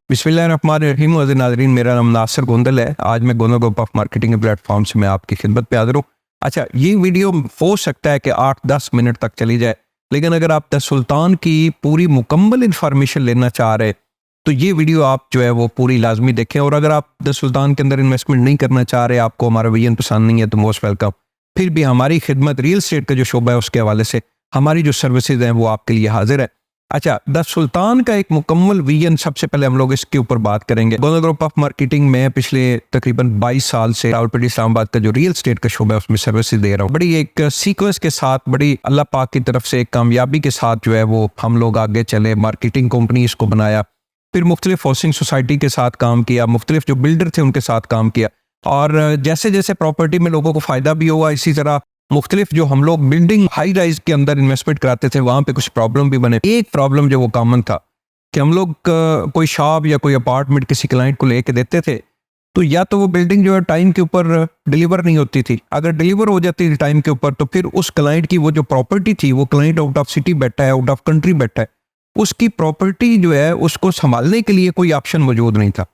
बिस्मिल्लाहिर्रहमानिर्रहीम। नाज़रीन, मेरा नाम नासिर गोंदल है। आज मैं Gondal group of marketing platform से मैं आपकी खिदमत पे हाजिर हूँ। अच्छा, ये वीडियो हो सकता है कि 8-10 मिनट तक चली जाए, लेकिन अगर आप द सुल्तान की पूरी मुकम्मल इन्फॉर्मेशन लेना चाह रहे तो ये वीडियो आप जो है वो पूरी लाजमी देखें। और अगर आप द सुल्तान के अंदर इन्वेस्टमेंट नहीं करना चाह रहे, आपको हमारा विजन पसंद नहीं है, तो मोस्ट वेलकम। फिर भी हमारी खिदमत रियल एस्टेट का जो शोबा है उसके हवाले से हमारी जो सर्विसेज हैं वो आपके लिए हाजिर है। अच्छा, द सुल्तान का एक मुकम्मल विजन, सबसे पहले हम लोग इसके ऊपर बात करेंगे। गोंदल ग्रुप ऑफ मार्केटिंग में पिछले तकरीबन 22 साल से रावलपिंडी इस्लामाबाद का जो रियल एस्टेट का शोबा है उसमें सर्विसेज दे रहा हूँ। बड़ी एक सीक्वेंस के साथ, बड़ी अल्लाह पाक की तरफ से एक कामयाबी के साथ जो है वो हम लोग आगे चले। मार्केटिंग कंपनी इसको बनाया, फिर मुख्तलिफ हाउसिंग सोसाइटी के साथ काम किया, मुख्तलिफ जो बिल्डर थे उनके साथ काम किया, और जैसे जैसे प्रॉपर्टी में लोगों को फायदा भी हुआ, इसी तरह मुख्तलिफ जो हम लोग बिल्डिंग हाई राइज के अंदर इन्वेस्टमेंट कराते थे वहाँ पे कुछ प्रॉब्लम भी बने। एक प्रॉब्लम जो वो कॉमन था कि हम लोग कोई शॉप या कोई अपार्टमेंट किसी क्लाइंट को लेके देते थे, तो या तो वो बिल्डिंग जो है टाइम के ऊपर डिलीवर नहीं होती थी। अगर डिलीवर हो जाती थी टाइम के ऊपर, तो फिर उस क्लाइंट की वो जो प्रॉपर्टी थी, वो क्लाइंट आउट ऑफ सिटी बैठा है, आउट ऑफ कंट्री बैठा है, उसकी प्रॉपर्टी जो है उसको संभालने के लिए कोई ऑप्शन मौजूद नहीं था।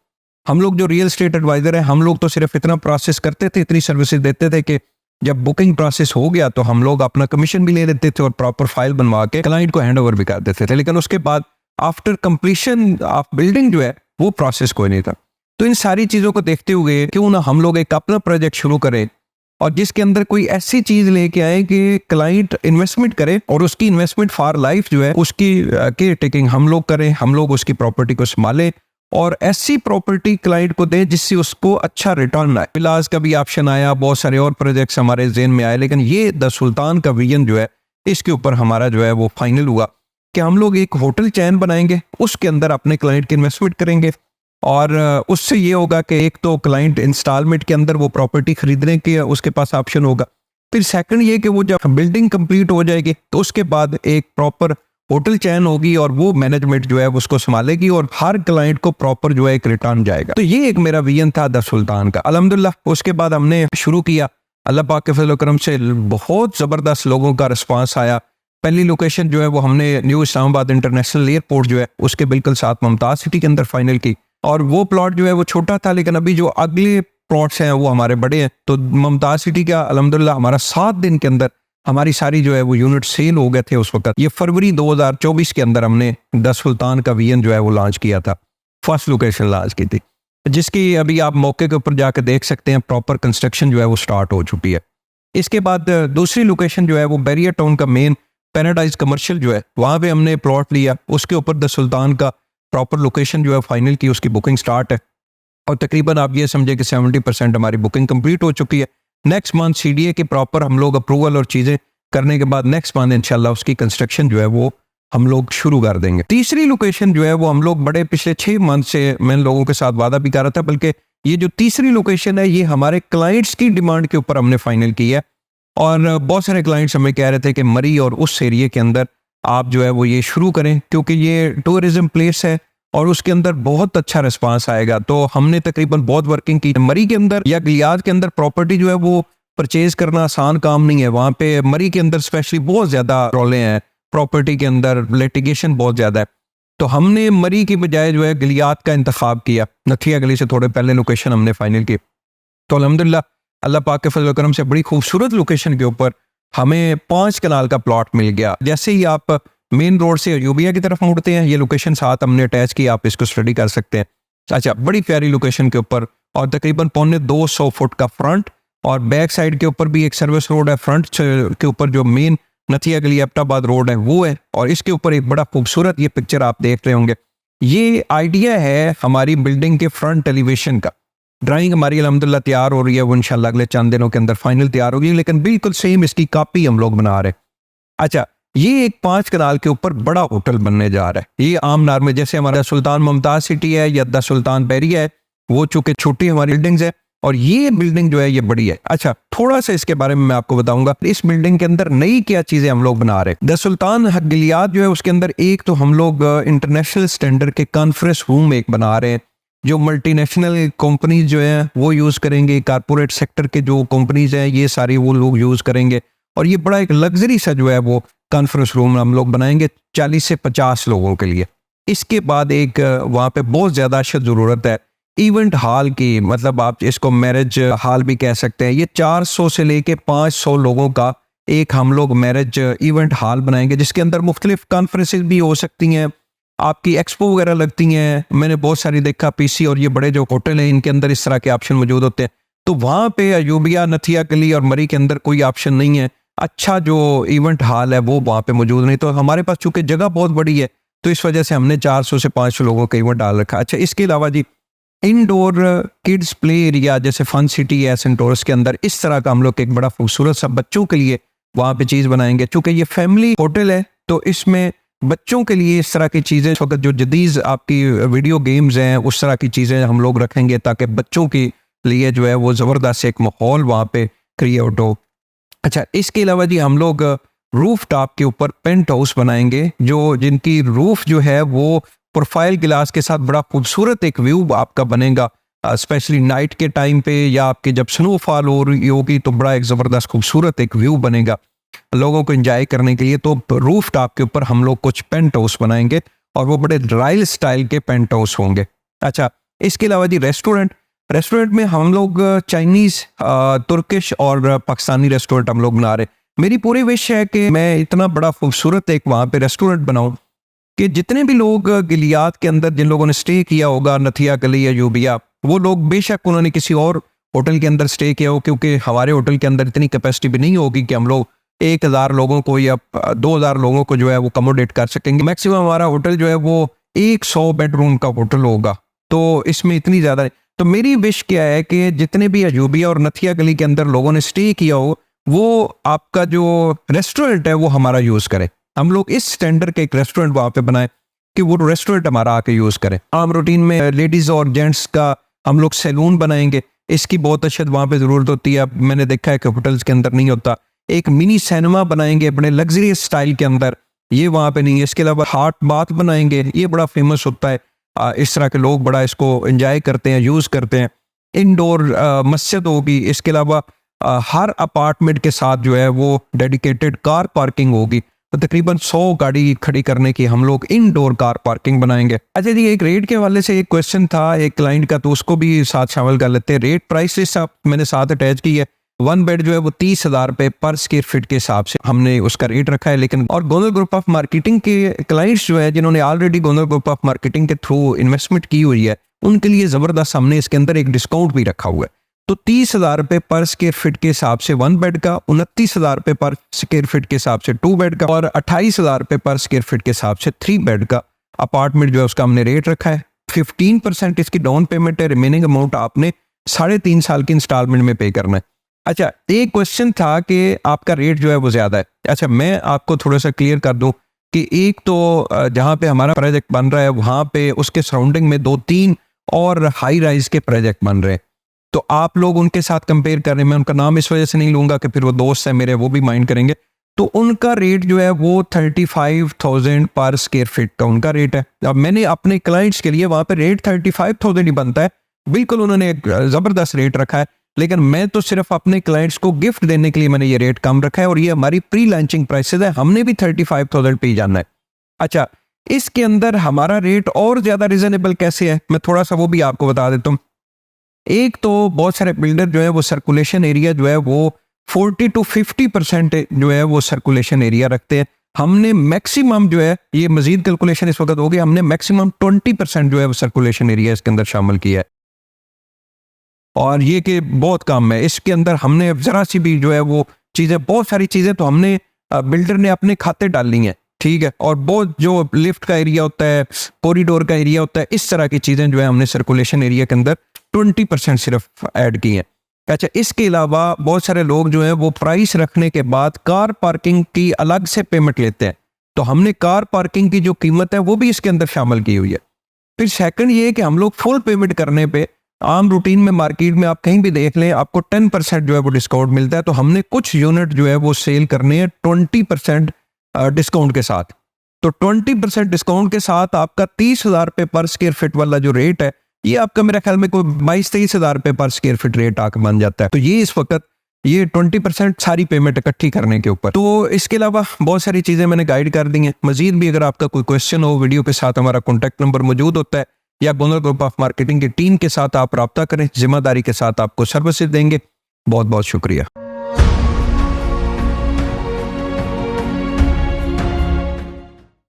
हम लोग जो रियल एस्टेट एडवाइजर है, हम लोग तो सिर्फ इतना प्रोसेस करते थे, इतनी सर्विसेज देते थे कि जब बुकिंग प्रोसेस हो गया तो हम लोग अपना कमीशन भी ले लेते थे और प्रॉपर फाइल बनवा के क्लाइंट को हैंड ओवर भी कर देते थे। लेकिन उसके बाद आफ्टर कंप्लीशन ऑफ बिल्डिंग जो है वो प्रोसेस कोई नहीं था। तो इन सारी चीज़ों को देखते हुए क्यों ना हम लोग एक अपना प्रोजेक्ट शुरू करें और जिसके अंदर कोई ऐसी चीज़ लेके आए कि क्लाइंट इन्वेस्टमेंट करे और उसकी इन्वेस्टमेंट फॉर लाइफ जो है उसकी केयर टेकिंग हम लोग करें, हम लोग उसकी प्रॉपर्टी को संभालें और ऐसी प्रॉपर्टी क्लाइंट को दे जिससे उसको अच्छा रिटर्न आए। फिलहाल का भी ऑप्शन आया, बहुत सारे और प्रोजेक्ट्स हमारे ज़हन में आए, लेकिन ये द सुल्तान का विजन जो है इसके ऊपर हमारा जो है वो फाइनल हुआ कि हम लोग एक होटल चैन बनाएंगे, उसके अंदर अपने क्लाइंट की इन्वेस्टमेंट करेंगे और उससे ये होगा कि एक तो क्लाइंट इंस्टॉलमेंट के अंदर वो प्रॉपर्टी खरीदने के उसके पास ऑप्शन होगा। फिर सेकंड ये कि वो जब बिल्डिंग कंप्लीट हो जाएगी तो उसके बाद एक प्रॉपर होटल चैन होगी और वो मैनेजमेंट जो है उसको संभालेगी और हर क्लाइंट को प्रॉपर जो है एक रिटर्न जाएगा। तो ये एक मेरा विजन था द सुल्तान का। अल्हम्दुलिल्लाह उसके बाद हमने शुरू किया, अल्लाह पाक के फजल करम से बहुत ज़बरदस्त लोगों का रिस्पांस आया। पहली लोकेशन जो है वो हमने न्यू इस्लामाबाद इंटरनेशनल एयरपोर्ट जो है उसके बिल्कुल साथ मुमताज़ सिटी के अंदर फाइनल की, और वो प्लॉट जो है वो छोटा था, लेकिन अभी जो अगले प्लॉट्स हैं वो हमारे बड़े हैं। तो मुमताज़ सिटी का अल्हम्दुलिल्लाह हमारा 7 दिन के अंदर हमारी सारी जो है वो यूनिट सेल हो गए थे उस वक्त। ये फरवरी 2024 के अंदर हमने द सुल्तान का विजन जो है वो लॉन्च किया था, फर्स्ट लोकेशन लॉन्च की थी, जिसकी अभी आप मौके के ऊपर जाकर देख सकते हैं प्रॉपर कंस्ट्रक्शन जो है वो स्टार्ट हो चुकी है। इसके बाद दूसरी लोकेशन जो है वो बैरियर टाउन का मेन पैराडाइज कमर्शियल जो है वहाँ पे हमने प्लॉट लिया, उसके ऊपर द सुल्तान का प्रॉपर लोकेशन जो है फाइनल की, उसकी बुकिंग स्टार्ट है और तकरीबन आप ये समझे कि 70% हमारी बुकिंग कंप्लीट हो चुकी है। नेक्स्ट मंथ CDA के प्रॉपर हम लोग अप्रूवल और चीज़ें करने के बाद नेक्स्ट मंथ इंशाल्लाह उसकी कंस्ट्रक्शन जो है वो हम लोग शुरू कर देंगे। तीसरी लोकेशन जो है वो हम लोग बड़े पिछले 6 मंथ से मैं लोगों के साथ वादा भी कर रहा था, बल्कि ये जो तीसरी लोकेशन है ये हमारे क्लाइंट्स की डिमांड के ऊपर हमने फाइनल की है। और बहुत सारे क्लाइंट्स हमें कह रहे थे कि मरी और उस एरिए के अंदर आप जो है वो ये शुरू करें, क्योंकि ये टूरिज्म प्लेस है और उसके अंदर बहुत अच्छा रिस्पांस आएगा। तो हमने तकरीबन बहुत वर्किंग की। मरी के अंदर या गिलियाद के अंदर प्रॉपर्टी जो है वो परचेज करना आसान काम नहीं है। वहाँ पे मरी के अंदर स्पेशली बहुत ज़्यादा रौले हैं, प्रॉपर्टी के अंदर लिटिगेशन बहुत ज़्यादा है। तो हमने मरी की बजाय जो है गिलियाद का इंतखाब किया। नथिया गली से थोड़े पहले लोकेशन हमने फाइनल की। तो अल्हम्दुलिल्लाह अल्लाह पाक के फजल करम से बड़ी खूबसूरत लोकेशन के ऊपर हमें 5 कनाल का प्लॉट मिल गया। जैसे ही आप मेन रोड से यूबिया की तरफ मुड़ते हैं, ये लोकेशन साथ हमने अटैच की, आप इसको स्टडी कर सकते हैं। अच्छा, बड़ी प्यारी लोकेशन के ऊपर और तकरीबन 250 फुट का फ्रंट और बैक साइड के ऊपर भी एक सर्विस रोड है। फ्रंट के ऊपर जो मेन नथिया गली एबटाबाद रोड है वो है, और इसके ऊपर एक बड़ा खूबसूरत ये पिक्चर आप देख रहे होंगे। ये आइडिया है हमारी बिल्डिंग के फ्रंट एलिवेशन का। ड्राइंग हमारी अल्हम्दुलिल्लाह तैयार हो रही है, वो इंशाल्लाह अगले चंद दिनों के अंदर फाइनल तैयार होगी, लेकिन बिल्कुल सेम इसकी कॉपी हम लोग बना रहे हैं। अच्छा, ये एक 5 कनाल के ऊपर बड़ा होटल बनने जा रहा है। ये आम नार में जैसे हमारा सुल्तान मुमताज सिटी है या द सुल्तान बैरिया है, वो चूंकि छोटी हमारी बिल्डिंग्स है और ये बिल्डिंग जो है ये बड़ी है। अच्छा, थोड़ा सा इसके बारे में मैं आपको बताऊंगा इस बिल्डिंग के अंदर नई क्या चीजें हम लोग बना रहे हैं। द सुल्तान गिलियाद जो है उसके अंदर एक तो हम लोग इंटरनेशनल स्टैंडर्ड के कॉन्फ्रेंस रूम एक बना रहे हैं, जो मल्टीनेशनल कंपनीज जो है वो यूज करेंगे, कारपोरेट सेक्टर के जो कंपनीज हैं ये सारी वो लोग यूज करेंगे, और ये बड़ा एक लग्जरी सा जो है वो कॉन्फ्रेंस रूम हम लोग बनाएंगे 40 से 50 लोगों के लिए। इसके बाद एक वहाँ पे बहुत ज़्यादा ज़रूरत है इवेंट हॉल की, मतलब आप इसको मैरिज हॉल भी कह सकते हैं। ये 400 से लेके 500 लोगों का एक हम लोग मैरिज इवेंट हॉल बनाएंगे, जिसके अंदर मुख्तलिफ कॉन्फ्रेंसेस भी हो सकती हैं, आपकी एक्सपो वगैरह लगती हैं। मैंने बहुत सारी देखा पीसी और ये बड़े जो होटल हैं इनके अंदर इस तरह के ऑप्शन मौजूद होते हैं। तो वहाँ पे अयूबिया, नथिया कली और मरी के अंदर कोई ऑप्शन नहीं है, अच्छा जो इवेंट हॉल है वो वहाँ पे मौजूद नहीं। तो हमारे पास चूंकि जगह बहुत बड़ी है तो इस वजह से हमने 400 से 500 लोगों का इवेंट हॉल रखा। अच्छा, इसके अलावा जी इंडोर किड्स प्ले एरिया जैसे फन सिटी है सेंटोरस के अंदर, इस तरह का हम लोग एक बड़ा खूबसूरत सा बच्चों के लिए वहाँ पे चीज़ बनाएंगे। चूंकि ये फैमिली होटल है तो इसमें बच्चों के लिए इस तरह की चीज़ें, इस वक्त जो जदीद आपकी वीडियो गेम्स हैं उस तरह की चीज़ें हम लोग रखेंगे ताकि बच्चों के लिए जो है वो ज़बरदस्त एक माहौल वहाँ पे क्रिएट हो। अच्छा, इसके अलावा जी हम लोग रूफ टॉप के ऊपर पेंट हाउस बनाएंगे जो जिनकी रूफ जो है वो प्रोफाइल गिलास के साथ बड़ा खूबसूरत एक व्यू आपका बनेगा, स्पेशली नाइट के टाइम पे या आपके जब स्नोफॉल हो रही होगी तो बड़ा एक ज़बरदस्त खूबसूरत एक व्यू बनेगा लोगों को एंजॉय करने के लिए। तो रूफ टॉप के ऊपर हम लोग कुछ पेंट हाउस बनाएंगे और वो बड़े रॉयल स्टाइल के पेंट हाउस होंगे। अच्छा, इसके अलावा जी रेस्टोरेंट में हम लोग चाइनीज़, तुर्किश और पाकिस्तानी रेस्टोरेंट हम लोग बना रहे। मेरी पूरी विश है कि मैं इतना बड़ा खूबसूरत एक वहाँ पे रेस्टोरेंट बनाऊं कि जितने भी लोग गिलियात के अंदर जिन लोगों ने स्टे किया होगा, नथिया कली या यूबिया, वो लोग बेशक उन्होंने किसी और होटल के अंदर स्टे किया हो, क्योंकि हमारे होटल के अंदर इतनी कैपेसिटी भी नहीं होगी कि हम लोग 1000 लोगों को या 2000 लोगों को जो है वो अकोमोडेट कर सकेंगे। मैक्सिमम हमारा होटल जो है वो 100 बेडरूम का होटल होगा, तो इसमें इतनी ज़्यादा नहीं। तो मेरी विश क्या है कि जितने भी अयूबिया और नथिया गली के अंदर लोगों ने स्टे किया हो वो आपका जो रेस्टोरेंट है वो हमारा यूज़ करें। हम लोग इस स्टैंडर्ड के एक रेस्टोरेंट वहाँ पे बनाए कि वो रेस्टोरेंट हमारा आके यूज़ करें। आम रूटीन में लेडीज़ और जेंट्स का हम लोग सैलून बनाएंगे, इसकी बहुत अशद वहाँ पे ज़रूरत होती है। अब मैंने देखा है कि होटल्स के अंदर नहीं होता। एक मिनी सिनेमा बनाएंगे अपने लग्जरियस स्टाइल के अंदर, ये वहाँ पे नहीं है। इसके अलावा हॉट बाथ बनाएंगे, ये बड़ा फेमस होता है, इस तरह के लोग बड़ा इसको एंजॉय करते हैं, यूज़ करते हैं। इंडोर मस्जिद होगी। इसके अलावा हर अपार्टमेंट के साथ जो है वो डेडिकेटेड कार पार्किंग होगी, तो तकरीबन 100 गाड़ी खड़ी करने की हम लोग इंडोर कार पार्किंग बनाएंगे। अच्छा जी, एक रेट के हवाले से एक क्वेश्चन था एक क्लाइंट का, तो उसको भी साथ शामिल कर लेते हैं। रेट प्राइस लिस्ट मैंने साथ अटैच की है। 1 बेड जो है वो 30,000 रुपये पर स्क्वायर फीट के हिसाब से हमने उसका रेट रखा है। लेकिन और गोंदल ग्रुप ऑफ मार्केटिंग के क्लाइंट्स जो है जिन्होंने already Gondal group of marketing के थ्रू इन्वेस्टमेंट की हुई है, उनके लिए ज़बरदस्त हमने इसके अंदर एक डिस्काउंट भी रखा हुआ है। तो 30,000 रुपये पर स्क्वायर फीट के हिसाब से 1 बेड का, 29,000 रुपये पर स्क्वायर फीट के हिसाब से 2 बेड का और 28,000 रुपये पर स्क्वायर फीट के हिसाब से 3 बेड का अपार्टमेंट जो है उसका हमने रेट रखा है। 15% इसकी डाउन पेमेंट है, रिमेनिंग अमाउंट आपने 3.5 साल की इंस्टॉलमेंट में पे करना है। अच्छा, एक क्वेश्चन था कि आपका रेट जो है वो ज़्यादा है। अच्छा, मैं आपको थोड़ा सा क्लियर कर दूं कि एक तो जहाँ पे हमारा प्रोजेक्ट बन रहा है वहाँ पे उसके सराउंडिंग में 2-3 और हाई राइज के प्रोजेक्ट बन रहे हैं, तो आप लोग उनके साथ कंपेयर कर रहे हैं। मैं उनका नाम इस वजह से नहीं लूँगा कि फिर वो दोस्त है मेरे, वो भी माइंड करेंगे। तो उनका रेट जो है वो 35,000 पर स्क्वायर फीट का उनका रेट है। अब मैंने अपने क्लाइंट्स के लिए वहाँ पे रेट 35,000 ही बनता है, बिल्कुल उन्होंने एक ज़बरदस्त रेट रखा है। लेकिन मैं तो सिर्फ अपने क्लाइंट्स को गिफ्ट देने के लिए मैंने ये रेट कम रखा है और ये हमारी प्री लॉन्चिंग प्राइसेस है, हमने भी 35,000 पे ही जाना है। अच्छा, इसके अंदर हमारा रेट और ज़्यादा रिजनेबल कैसे है, मैं थोड़ा सा वो भी आपको बता देता हूँ। एक तो बहुत सारे बिल्डर जो है वो सर्कुलेशन एरिया जो है वो 40 to 50% जो है वो सर्कुलेशन एरिया रखते हैं। हमने मैक्सिमम जो है, ये मजीद कैलकुलेशन इस वक्त हो गई, हमने मैक्सिमम 20% जो है वो सर्कुलेशन एरिया इसके अंदर शामिल किया है और ये कि बहुत कम है। इसके अंदर हमने ज़रा सी भी जो है वो चीज़ें, बहुत सारी चीज़ें तो हमने बिल्डर ने अपने खाते डालनी है, ठीक है। और बहुत जो लिफ्ट का एरिया होता है, कॉरिडोर का एरिया होता है, इस तरह की चीज़ें जो है हमने सर्कुलेशन एरिया के अंदर 20% सिर्फ ऐड की हैं। अच्छा, इसके अलावा बहुत सारे लोग जो हैं वो प्राइस रखने के बाद कार पार्किंग की अलग से पेमेंट लेते हैं, तो हमने कार पार्किंग की जो कीमत है वो भी इसके अंदर शामिल की हुई है। फिर सेकंड ये है कि हम लोग फुल पेमेंट करने पे आम रूटीन में मार्केट में आप कहीं भी देख लें आपको 10% जो है वो डिस्काउंट मिलता है, तो हमने कुछ यूनिट जो है वो सेल करने हैं 20% डिस्काउंट के साथ। तो 20% डिस्काउंट के साथ आपका 30,000 रुपये पर स्क्वायर फीट वाला जो रेट है ये आपका मेरे ख्याल में कोई 22-23 हज़ार रुपये पर स्क्वायर फीट रेट आकर बन जाता है। तो ये इस वक्त ये 20% सारी पेमेंट इकट्ठी करने के ऊपर। तो इसके अलावा बहुत सारी चीज़ें मैंने गाइड कर दी हैं। मजीद भी अगर आपका कोई क्वेश्चन हो, वीडियो के साथ हमारा कॉन्टैक्ट नंबर मौजूद होता है, या गोनर ग्रुप ऑफ मार्केटिंग की टीम के साथ आप रब्ता करें, जिम्मेदारी के साथ आपको सर्विसेज देंगे। बहुत बहुत शुक्रिया।